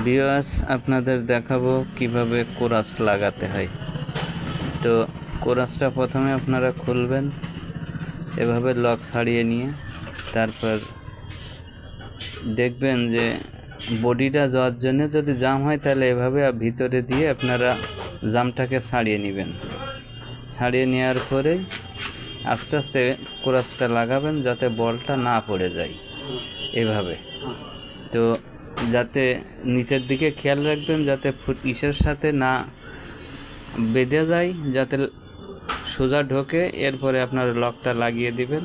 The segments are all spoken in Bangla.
ভিউয়ার্স, আপনাদের দেখাবো কিভাবে কোরাস লাগাতে হয়। তো কোরাসটা প্রথমে আপনারা খুলবেন, এভাবে লক ছাড়িয়ে নিয়ে তারপর দেখবেন যে বডিটা যাওয়ার জন্য যদি জাম হয় তাহলে এভাবে ভিতরে দিয়ে আপনারা জামটাকে ছাড়িয়ে নেবেন। ছাড়িয়ে নেওয়ার পরে আস্তে আস্তে কোরাসটা লাগাবেন যাতে বলটা না পড়ে যায় এভাবে। তো যাতে নিচের দিকে খেয়াল রাখবেন যাতে ইসের সাথে না বেঁধে যায়, যাতে সোজা ঢোকে। এরপরে আপনারা লকটা লাগিয়ে দিবেন,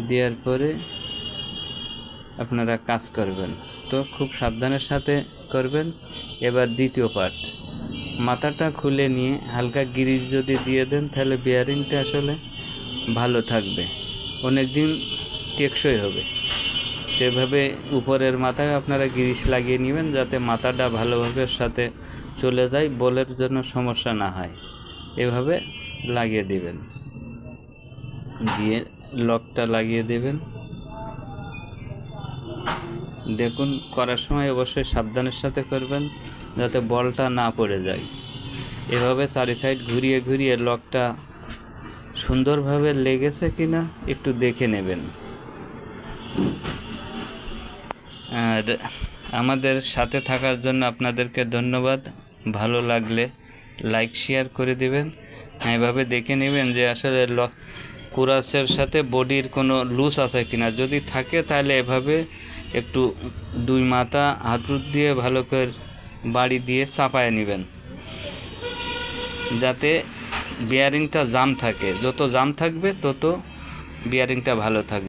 দেওয়ার পরে আপনারা কাজ করবেন। তো খুব সাবধানের সাথে করবেন। এবার দ্বিতীয় পার্ট, মাথাটা খুলে নিয়ে হালকা গ্রিজ যদি দিয়ে দেন তাহলে বিয়ারিংটা আসলে ভালো থাকবে, অনেক দিন টেকসই হবে। তো এভাবে উপরের মাথায় আপনারা গ্রিজ লাগিয়ে নেবেন যাতে মাথাটা ভালোভাবে সাথে চলে যায়, বলের জন্য সমস্যা না হয়। এভাবে লাগিয়ে দিবেন, দিয়ে লকটা লাগিয়ে দেবেন। দেখুন, করার সময় অবশ্যই সাবধানের সাথে করবেন যাতে বলটা না পড়ে যায়। এভাবে চারি সাইড ঘুরিয়ে ঘুরিয়ে লকটা সুন্দরভাবে লেগেছে কিনা একটু দেখে নেবেন। আর আমাদের সাথে থাকার জন্য আপনাদেরকে ধন্যবাদ। ভালো লাগলে লাইক শেয়ার করে দিবেন। এভাবে দেখে নেবেন যে আসলে কোরাসের সাথে বডির কোনো লুজ আছে কিনা। যদি থাকে তাহলে এভাবে একটু দুই মাথা হাঁটুর দিয়ে ভালো করে বাড়ি দিয়ে চাপায় নেবেন যাতে বিয়ারিংটা জাম থাকে। যত জাম থাকবে তত বিয়ারিংটা ভালো থাকবে।